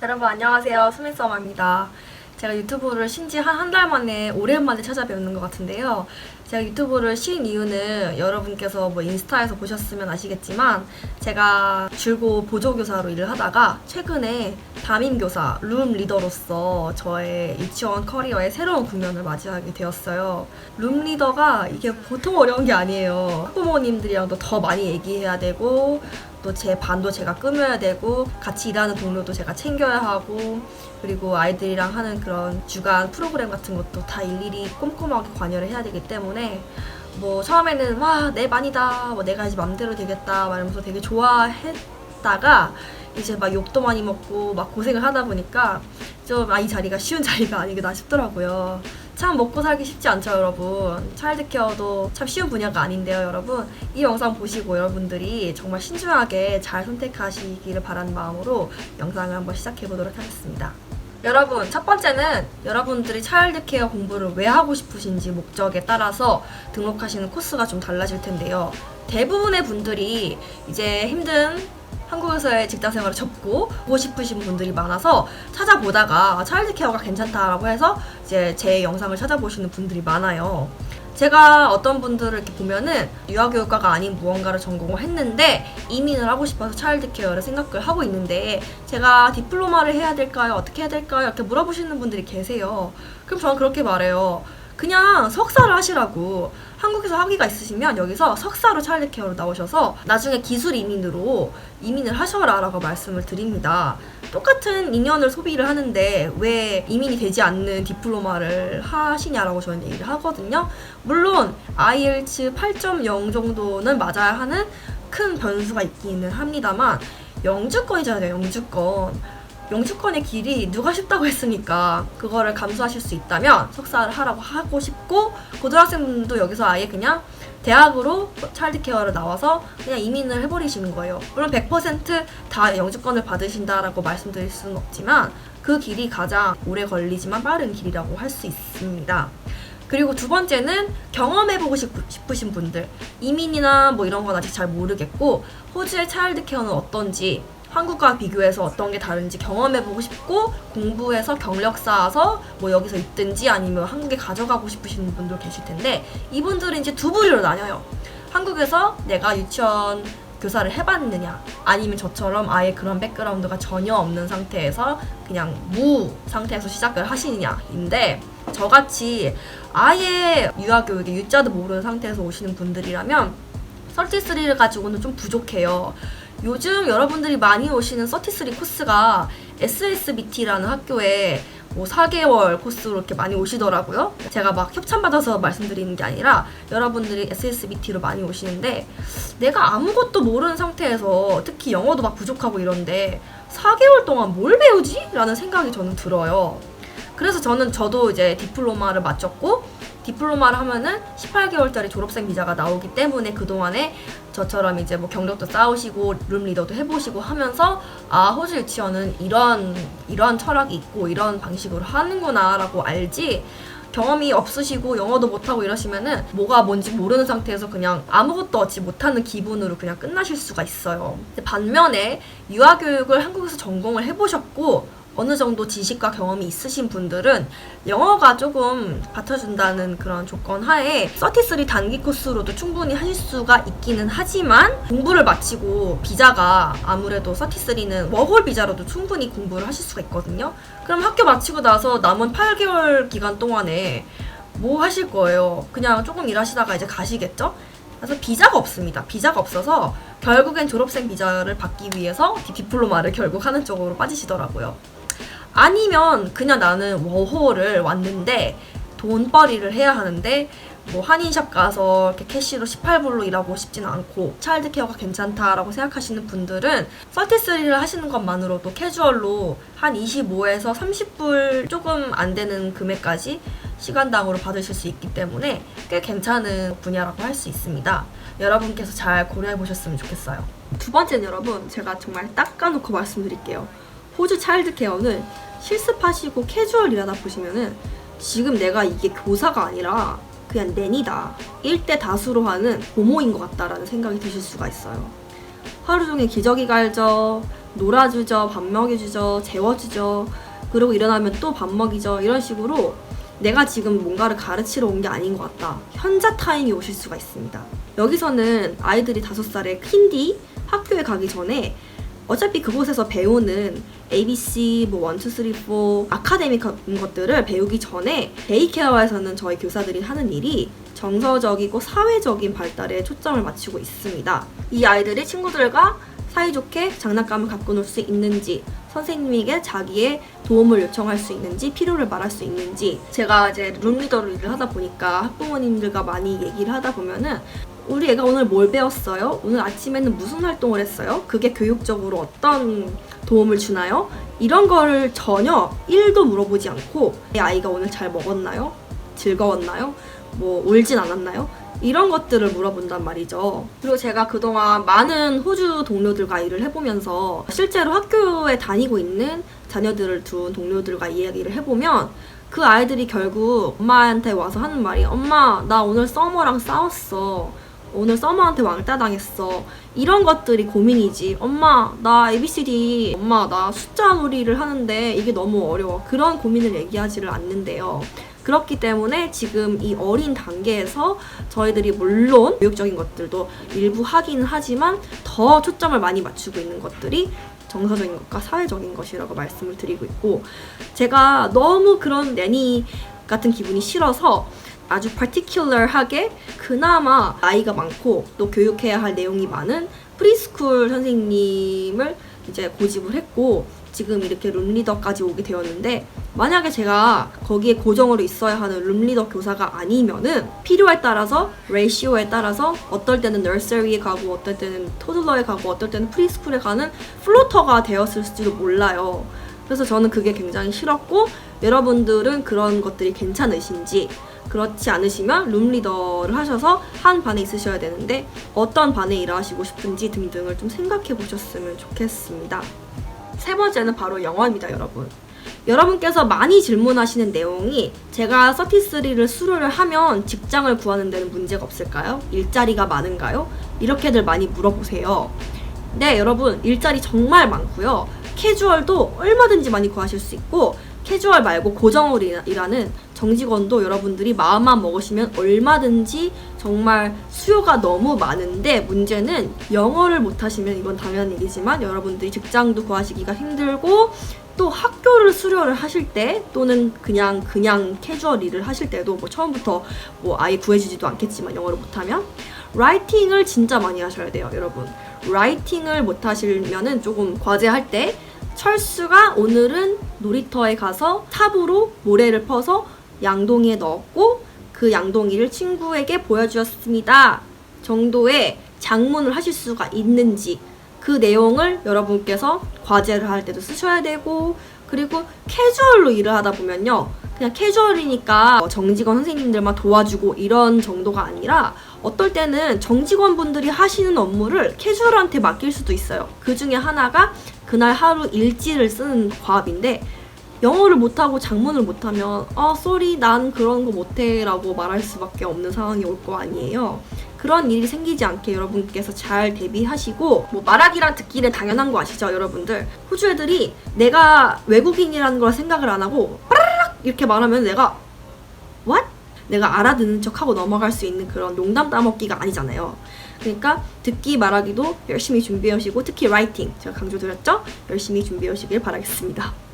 여러분 안녕하세요. 수민서마입니다. 제가 유튜브를 쉰지 한 달 만에 오랜만에 찾아뵙는 것 같은데요. 제가 유튜브를 쉰 이유는 여러분께서 뭐 인스타에서 보셨으면 아시겠지만 제가 줄고 보조교사로 일을 하다가 최근에 담임교사, 룸 리더로서 저의 유치원 커리어의 새로운 국면을 맞이하게 되었어요. 룸 리더가 이게 보통 어려운 게 아니에요. 학부모님들이랑도 더 많이 얘기해야 되고 또 제 반도 제가 꾸며야 되고 같이 일하는 동료도 제가 챙겨야 하고 그리고 아이들이랑 하는 그런 주간 프로그램 같은 것도 다 일일이 꼼꼼하게 관여를 해야 되기 때문에 뭐 처음에는 와 내 반이다 뭐 내가 이제 맘대로 되겠다 말하면서 되게 좋아했다가 이제 막 욕도 많이 먹고 막 고생을 하다 보니까 좀 이 자리가 쉬운 자리가 아니구나 싶더라고요. 참 먹고 살기 쉽지 않죠, 여러분. 차일드 케어도 참 쉬운 분야가 아닌데요, 여러분. 이 영상 보시고 여러분들이 정말 신중하게 잘 선택하시기를 바라는 마음으로 영상을 한번 시작해 보도록 하겠습니다. 여러분, 첫 번째는 여러분들이 차일드 케어 공부를 왜 하고 싶으신지 목적에 따라서 등록하시는 코스가 좀 달라질 텐데요. 대부분의 분들이 이제 힘든 한국에서의 직장생활을 접고 보고 싶으신 분들이 많아서 찾아보다가 차일드 케어가 괜찮다라고 해서 이제 제 영상을 찾아보시는 분들이 많아요. 제가 어떤 분들을 이렇게 보면은 유아교육과가 아닌 무언가를 전공을 했는데 이민을 하고 싶어서 차일드 케어를 생각을 하고 있는데 제가 디플로마를 해야 될까요? 어떻게 해야 될까요? 이렇게 물어보시는 분들이 계세요. 그럼 저는 그렇게 말해요. 그냥 석사를 하시라고. 한국에서 학위가 있으시면 여기서 석사로 차일드 케어로 나오셔서 나중에 기술 이민으로 이민을 하셔라 라고 말씀을 드립니다. 똑같은 인연을 소비를 하는데 왜 이민이 되지 않는 디플로마를 하시냐라고 저는 얘기를 하거든요. 물론 IELTS 8.0 정도는 맞아야 하는 큰 변수가 있기는 합니다만 영주권이잖아요. 영주권의 길이 누가 쉽다고 했습니까? 그거를 감수하실 수 있다면 석사를 하고 싶고 고등학생분도 여기서 아예 그냥 대학으로 차일드 케어를 나와서 그냥 이민을 해버리시는 거예요. 물론 100%다 영주권을 받으신다라고 말씀드릴 수는 없지만 그 길이 가장 오래 걸리지만 빠른 길이라고 할 수 있습니다. 그리고 두 번째는 경험해보고 싶으신 분들, 이민이나 뭐 이런 건 아직 잘 모르겠고 호주의 차일드 케어는 어떤지 한국과 비교해서 어떤 게 다른지 경험해보고 싶고 공부해서 경력 쌓아서 뭐 여기서 있든지 아니면 한국에 가져가고 싶으신 분들 계실 텐데 이분들은 이제 두 부류로 나뉘어요. 한국에서 내가 유치원 교사를 해봤느냐 아니면 저처럼 아예 그런 백그라운드가 전혀 없는 상태에서 그냥 무 상태에서 시작을 하시느냐인데 저같이 아예 유아교육의 유자도 모르는 상태에서 오시는 분들이라면 33를 가지고는 좀 부족해요. 요즘 여러분들이 많이 오시는 33 코스가 SSBT라는 학교에 뭐 4개월 코스로 이렇게 많이 오시더라고요. 제가 막 협찬받아서 말씀드리는 게 아니라 여러분들이 SSBT로 많이 오시는데 내가 아무것도 모르는 상태에서 특히 영어도 막 부족하고 이런데 4개월 동안 뭘 배우지? 라는 생각이 저는 들어요. 그래서 저도 이제 디플로마를 마쳤고 디플로마를 하면은 18개월짜리 졸업생 비자가 나오기 때문에 그동안에 저처럼 이제 뭐 경력도 쌓으시고 룸 리더도 해보시고 하면서 호주 유치원은 이런 철학이 있고 이런 방식으로 하는구나 라고 알지 경험이 없으시고 영어도 못하고 이러시면은 뭐가 뭔지 모르는 상태에서 그냥 아무것도 얻지 못하는 기분으로 그냥 끝나실 수가 있어요. 반면에 유아교육을 한국에서 전공을 해보셨고 어느 정도 지식과 경험이 있으신 분들은 영어가 조금 받쳐준다는 그런 조건 하에 33 단기 코스로도 충분히 하실 수가 있기는 하지만 공부를 마치고 비자가 아무래도 33는 워홀 비자로도 충분히 공부를 하실 수가 있거든요. 그럼 학교 마치고 나서 남은 8개월 기간 동안에 뭐 하실 거예요? 그냥 조금 일하시다가 이제 가시겠죠? 그래서 비자가 없습니다. 비자가 없어서 결국엔 졸업생 비자를 받기 위해서 디플로마를 결국 하는 쪽으로 빠지시더라고요. 아니면 그냥 나는 워홀을 왔는데 돈벌이를 해야 하는데 뭐 한인샵 가서 이렇게 캐시로 18불로 일하고 싶지는 않고 차일드 케어가 괜찮다라고 생각하시는 분들은 33를 하시는 것만으로도 캐주얼로 한 25에서 30불 조금 안 되는 금액까지 시간당으로 받으실 수 있기 때문에 꽤 괜찮은 분야라고 할 수 있습니다. 여러분께서 잘 고려해 보셨으면 좋겠어요. 두 번째는 여러분 제가 정말 딱 까놓고 말씀드릴게요. 호주 차일드 케어는 실습하시고 캐주얼 일하다 보시면은 지금 내가 이게 교사가 아니라 그냥 낸이다. 1대 다수로 하는 보모인 것 같다라는 생각이 드실 수가 있어요. 하루 종일 기저귀 갈죠. 놀아주죠, 밥 먹여주죠, 재워주죠. 그리고 일어나면 또 밥 먹이죠. 이런 식으로 내가 지금 뭔가를 가르치러 온 게 아닌 것 같다. 현자 타임이 오실 수가 있습니다. 여기서는 아이들이 5살에 킨디 학교에 가기 전에 어차피 그곳에서 배우는 ABC, 뭐 1, 2, 3, 4 아카데믹한 것들을 배우기 전에 데이케어에서는 저희 교사들이 하는 일이 정서적이고 사회적인 발달에 초점을 맞추고 있습니다. 이 아이들이 친구들과 사이좋게 장난감을 갖고 놀 수 있는지, 선생님에게 자기의 도움을 요청할 수 있는지, 필요를 말할 수 있는지. 제가 이제 룸리더로 일을 하다 보니까 학부모님들과 많이 얘기를 하다 보면은 우리 애가 오늘 뭘 배웠어요? 오늘 아침에는 무슨 활동을 했어요? 그게 교육적으로 어떤 도움을 주나요? 이런 거를 전혀 1도 물어보지 않고 내 아이가 오늘 잘 먹었나요? 즐거웠나요? 뭐 울진 않았나요? 이런 것들을 물어본단 말이죠. 그리고 제가 그동안 많은 호주 동료들과 일을 해보면서 실제로 학교에 다니고 있는 자녀들을 둔 동료들과 이야기를 해보면 그 아이들이 결국 엄마한테 와서 하는 말이 엄마 나 오늘 서머랑 싸웠어. 오늘 서머한테 왕따 당했어. 이런 것들이 고민이지. 엄마 나 ABCD 엄마 나 숫자 놀이를 하는데 이게 너무 어려워. 그런 고민을 얘기하지를 않는데요. 그렇기 때문에 지금 이 어린 단계에서 저희들이 물론 교육적인 것들도 일부 하긴 하지만 더 초점을 많이 맞추고 있는 것들이 정서적인 것과 사회적인 것이라고 말씀을 드리고 있고, 제가 너무 그런 내니 같은 기분이 싫어서 아주 particular하게 그나마 나이가 많고 또 교육해야 할 내용이 많은 프리스쿨 선생님을 이제 고집을 했고 지금 이렇게 룸리더까지 오게 되었는데, 만약에 제가 거기에 고정으로 있어야 하는 룸리더 교사가 아니면은 필요에 따라서 레이시오에 따라서 어떨 때는 너서리에 가고 어떨 때는 토들러에 가고 어떨 때는 프리스쿨에 가는 플로터가 되었을지도 몰라요. 그래서 저는 그게 굉장히 싫었고, 여러분들은 그런 것들이 괜찮으신지, 그렇지 않으시면 룸리더를 하셔서 한 반에 있으셔야 되는데 어떤 반에 일하시고 싶은지 등등을 좀 생각해 보셨으면 좋겠습니다. 세 번째는 바로 영어입니다, 여러분. 여러분께서 많이 질문하시는 내용이 제가 33를 수료를 하면 직장을 구하는 데는 문제가 없을까요? 일자리가 많은가요? 이렇게들 많이 물어보세요. 네, 여러분 일자리 정말 많고요. 캐주얼도 얼마든지 많이 구하실 수 있고, 캐주얼 말고 고정으로 일하는 정직원도 여러분들이 마음만 먹으시면 얼마든지 정말 수요가 너무 많은데, 문제는 영어를 못하시면 이건 당연한 얘기지만 여러분들이 직장도 구하시기가 힘들고, 또 학교를 수료를 하실 때 또는 그냥 캐주얼 일을 하실 때도 뭐 처음부터 뭐 아예 구해주지도 않겠지만 영어를 못하면 라이팅을 진짜 많이 하셔야 돼요, 여러분. 라이팅을 못하시면은 조금 과제할 때 철수가 오늘은 놀이터에 가서 탑으로 모래를 퍼서 양동이에 넣었고 그 양동이를 친구에게 보여주었습니다 정도의 작문을 하실 수가 있는지, 그 내용을 여러분께서 과제를 할 때도 쓰셔야 되고, 그리고 캐주얼로 일을 하다 보면요, 그냥 캐주얼이니까 정직원 선생님들만 도와주고 이런 정도가 아니라 어떨 때는 정직원분들이 하시는 업무를 캐주얼한테 맡길 수도 있어요. 그 중에 하나가 그날 하루 일지를 쓰는 과업인데, 영어를 못하고 작문을 못하면 쏘리 난 그런 거 못해 라고 말할 수밖에 없는 상황이 올 거 아니에요. 그런 일이 생기지 않게 여러분께서 잘 대비하시고, 뭐 말하기랑 듣기는 당연한 거 아시죠, 여러분들? 호주 애들이 내가 외국인이라는 걸 생각을 안 하고 빠르르 이렇게 말하면 내가 What? 내가 알아듣는 척하고 넘어갈 수 있는 그런 농담 따먹기가 아니잖아요. 그러니까 듣기 말하기도 열심히 준비해 오시고, 특히 라이팅 제가 강조드렸죠? 열심히 준비해 오시길 바라겠습니다.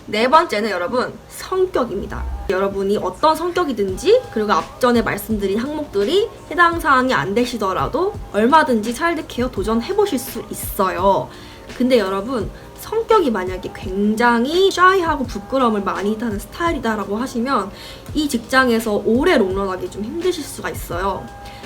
네 번째는 여러분 성격입니다. 여러분이 어떤 성격이든지, 그리고 앞전에 말씀드린 항목들이 해당 사항이 안 되시더라도 얼마든지 차일드케어 도전해 보실 수 있어요. 근데 여러분 성격이 만약에 굉장히 샤이하고 부끄러움을 많이 타는 스타일이다라고 하시면 이 직장에서 오래 롱런하기 좀 힘드실 수가 있어요.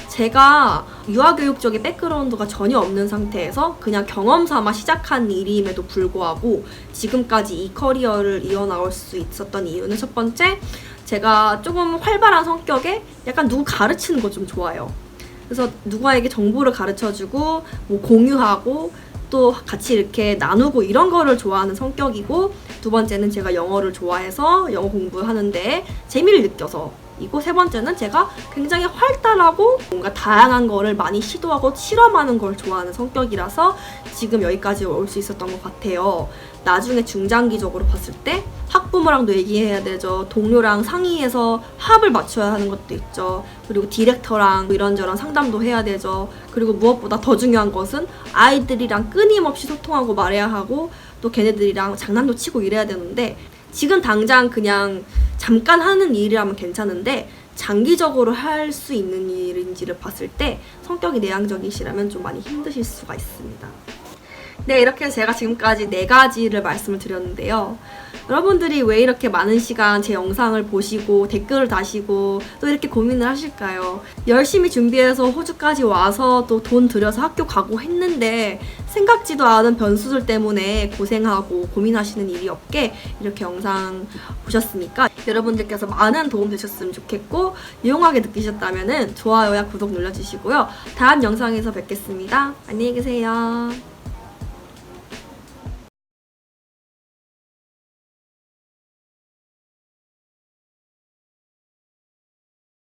제가 유아교육 쪽의 백그라운드가 전혀 없는 상태에서 그냥 경험 삼아 시작한 일임에도 불구하고 지금까지 이 커리어를 이어나올 수 있었던 이유는, 첫 번째, 제가 조금 활발한 성격에 약간 누구 가르치는 거 좀 좋아해요. 그래서 누구에게 정보를 가르쳐주고 뭐 공유하고 또 같이 이렇게 나누고 이런 거를 좋아하는 성격이고, 두 번째는 제가 영어를 좋아해서 영어 공부하는데 재미를 느껴서 이고 세 번째는 제가 굉장히 활달하고 뭔가 다양한 거를 많이 시도하고 실험하는 걸 좋아하는 성격이라서 지금 여기까지 올 수 있었던 것 같아요. 나중에 중장기적으로 봤을 때 학부모랑도 얘기해야 되죠. 동료랑 상의해서 합을 맞춰야 하는 것도 있죠. 그리고 디렉터랑 이런저런 상담도 해야 되죠. 그리고 무엇보다 더 중요한 것은 아이들이랑 끊임없이 소통하고 말해야 하고 또 걔네들이랑 장난도 치고 이래야 되는데 지금 당장 그냥 잠깐 하는 일이라면 괜찮은데 장기적으로 할 수 있는 일인지를 봤을 때 성격이 내향적이시라면 좀 많이 힘드실 수가 있습니다. 네, 이렇게 해서 제가 지금까지 4가지를 말씀을 드렸는데요. 여러분들이 왜 이렇게 많은 시간 제 영상을 보시고 댓글을 다시고 또 이렇게 고민을 하실까요? 열심히 준비해서 호주까지 와서 또 돈 들여서 학교 가고 했는데 생각지도 않은 변수들 때문에 고생하고 고민하시는 일이 없게 이렇게 영상 보셨으니까 여러분들께서 많은 도움 되셨으면 좋겠고 유용하게 느끼셨다면 좋아요와 구독 눌러주시고요. 다음 영상에서 뵙겠습니다. 안녕히 계세요.